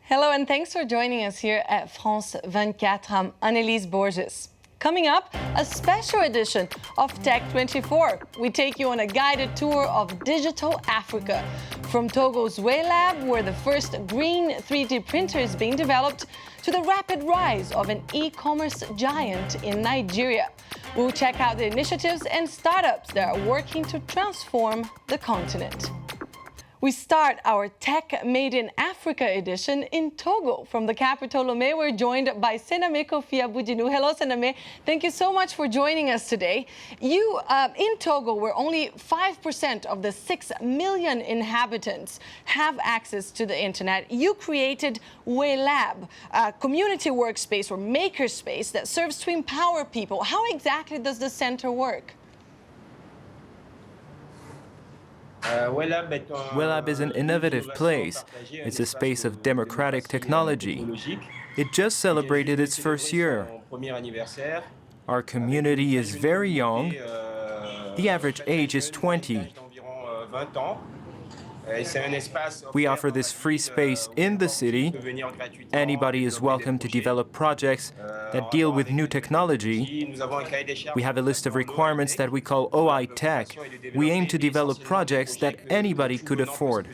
Hello and thanks for joining us here at France 24. I'm Anelise Borges. Coming up, a special edition of Tech 24. We take you on a guided tour of digital Africa. From Togo's WoeLab, where the first green 3D printer is being developed, to the rapid rise of an e-commerce giant in Nigeria. We'll check out the initiatives and startups that are working to transform the continent. We start our Tech Made in Africa edition in Togo. From the capital, Lomé, we're joined by Sename Kofi Abudinu. Hello, Sename. Thank you so much for joining us today. You, in Togo, where only 5% of the 6 million inhabitants have access to the internet, you created WoeLab, a community workspace or makerspace that serves to empower people. How exactly does the center work? WoeLab is an innovative place. It's a space of democratic technology. It just celebrated its first year. Our community is very young. The average age is 20. We offer this free space in the city. Anybody is welcome to develop projects that deal with new technology. We have a list of requirements that we call OI Tech. We aim to develop projects that anybody could afford.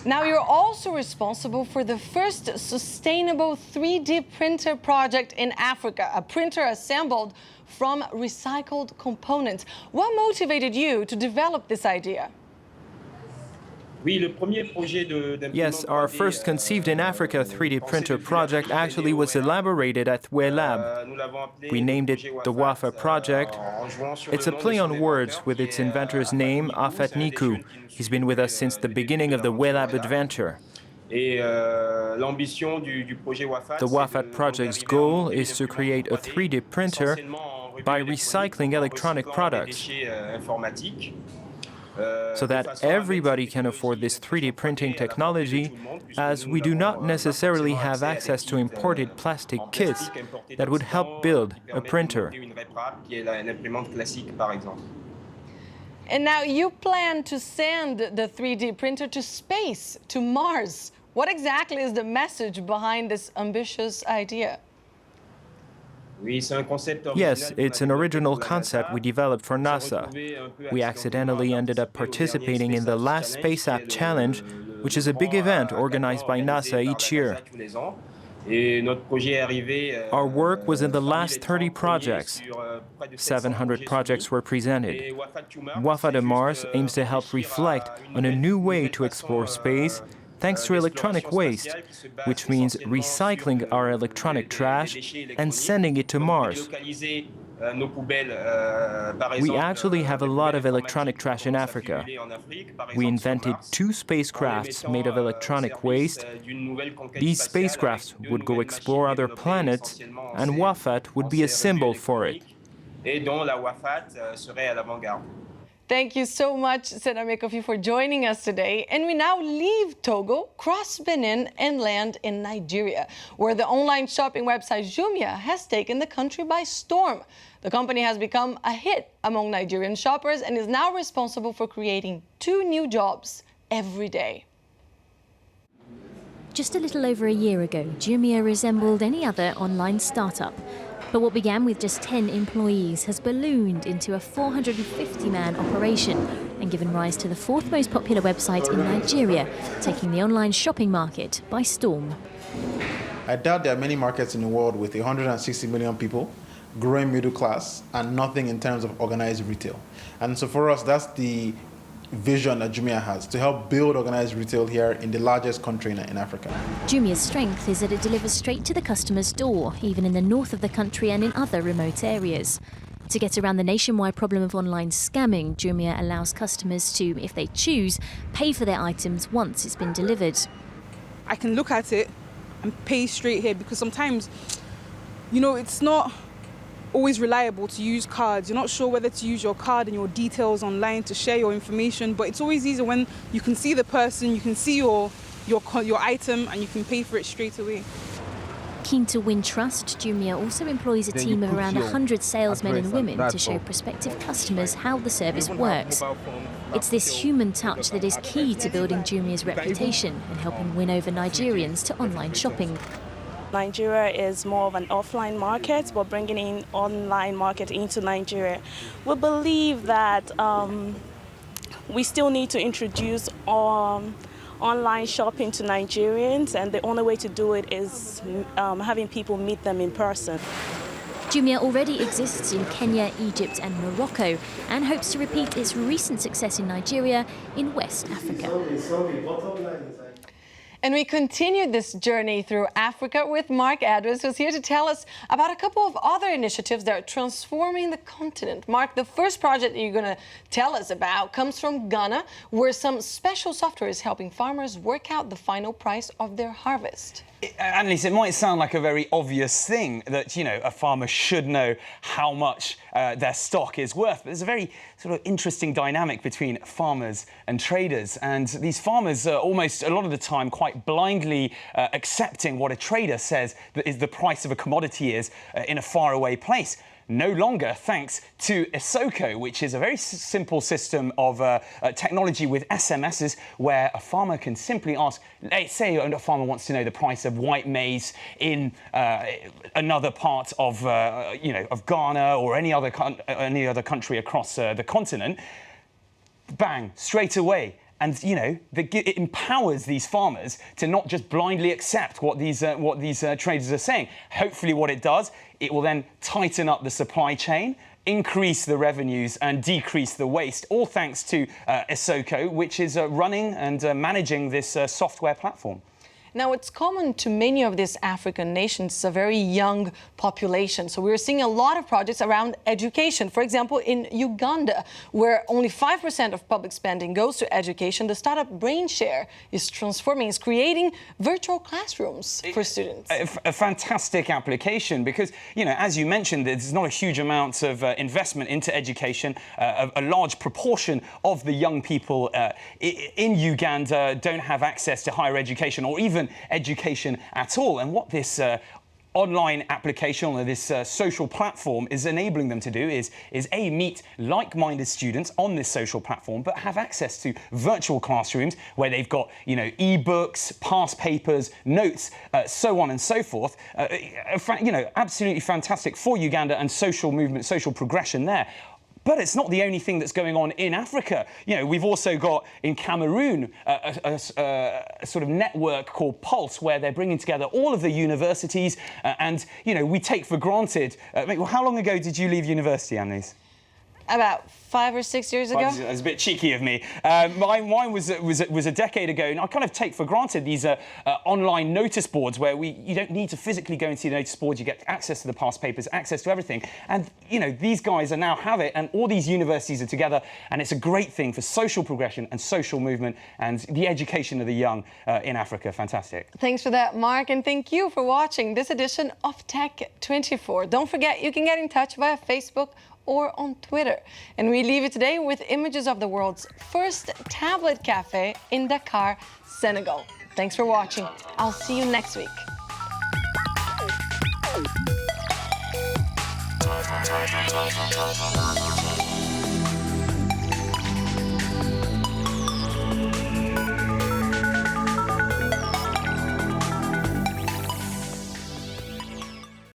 Now, you're also responsible for the first sustainable 3D printer project in Africa, a printer assembled from recycled components. What motivated you to develop this idea? Yes, our first conceived in Africa 3D printer project actually was elaborated at WoeLab. We named it the WAFA project. It's a play on words with its inventor's name, Afat Niku. He's been with us since the beginning of the WoeLab adventure. The WAFAT project's goal is to create a 3D printer by recycling electronic products, so that everybody can afford this 3D printing technology, as we do not necessarily have access to imported plastic kits that would help build a printer. And now you plan to send the 3D printer to space, to Mars. What exactly is the message behind this ambitious idea? Yes, it's an original concept we developed for NASA. We accidentally ended up participating in the last Space App Challenge, which is a big event organized by NASA each year. Our work was in the last 30 projects. 700 projects were presented. WAFA de Mars aims to help reflect on a new way to explore space, thanks to electronic waste, which means recycling our electronic trash and sending it to Mars. We actually have a lot of electronic trash in Africa. We invented 2 spacecrafts made of electronic waste. These spacecrafts would go explore other planets, and WAFAT would be a symbol for it. Thank you so much, Sename Kofi, for joining us today. And we now leave Togo, cross Benin, and land in Nigeria, where the online shopping website Jumia has taken the country by storm. The company has become a hit among Nigerian shoppers and is now responsible for creating 2 new jobs every day. Just a little over a year ago, Jumia resembled any other online startup. But what began with just 10 employees has ballooned into a 450-man operation and given rise to the 4th most popular website in Nigeria, taking the online shopping market by storm. I doubt there are many markets in the world with 160 million people, growing middle class, and nothing in terms of organized retail. And so for us, that's the vision that Jumia has, to help build organized retail here in the largest country in Africa. Jumia's strength is that it delivers straight to the customer's door, even in the north of the country and in other remote areas. To get around the nationwide problem of online scamming, Jumia allows customers to, if they choose, pay for their items once it's been delivered. I can look at it and pay straight here, because sometimes, it's not always reliable to use cards. You're not sure whether to use your card and your details online to share your information, but it's always easier when you can see the person, you can see your item, and you can pay for it straight away. Keen to win trust, Jumia also employs a team of around 100 salesmen and women to show prospective customers how the service works. It's this human touch that is key to building Jumia's reputation and helping win over Nigerians to online shopping. Nigeria is more of an offline market, but bringing in online market into Nigeria. We believe that we still need to introduce online shopping to Nigerians, and the only way to do it is having people meet them in person. Jumia already exists in Kenya, Egypt and Morocco and hopes to repeat its recent success in Nigeria in West Africa. And we continued this journey through Africa with Marc, who's here to tell us about a couple of other initiatives that are transforming the continent. Marc, the first project that you're going to tell us about comes from Ghana, where some special software is helping farmers work out the final price of their harvest. Anelise, it might sound like a very obvious thing that, you know, a farmer should know how much their stock is worth, but there's a very sort of interesting dynamic between farmers and traders, and these farmers are almost a lot of the time quite blindly accepting what a trader says that is the price of a commodity is in a faraway place. No longer, thanks to Isoko, which is a very simple system of technology with SMSs, where a farmer can simply ask, say a farmer wants to know the price of white maize in another part of, of Ghana or any other country across the continent. Bang, straight away. And, you know, it empowers these farmers to not just blindly accept what these traders are saying. Hopefully what it does, it will then tighten up the supply chain, increase the revenues and decrease the waste, all thanks to Isoko, which is running and managing this software platform. Now, it's common to many of these African nations. It's a very young population. So we're seeing a lot of projects around education. For example, in Uganda, where only 5% of public spending goes to education, the startup BrainShare is transforming, is creating virtual classrooms for students. A fantastic application because, you know, as you mentioned, there's not a huge amount of investment into education. A large proportion of the young people in Uganda don't have access to higher education or even education at all. And what this online application or this social platform is enabling them to do is meet like-minded students on this social platform, but have access to virtual classrooms where they've got, you know, e-books, past papers, notes, so on and so forth. You know, absolutely fantastic for Uganda and social movement, social progression there. But it's not the only thing that's going on in Africa. You know, we've also got in Cameroon a sort of network called Pulse, where they're bringing together all of the universities. And, you know, we take for granted... well, how long ago did you leave university, Anelise? About 5 or 6 years ago. That's a bit cheeky of me. Mine was a decade ago, and I kind of take for granted these online notice boards where you don't need to physically go into the notice board. You get access to the past papers, access to everything. And, you know, these guys now have it, and all these universities are together, and it's a great thing for social progression and social movement and the education of the young in Africa. Fantastic. Thanks for that, Marc, and thank you for watching this edition of Tech 24. Don't forget, you can get in touch via Facebook or on Twitter. And we leave it today with images of the world's first tablet cafe in Dakar, Senegal. Thanks for watching. I'll see you next week.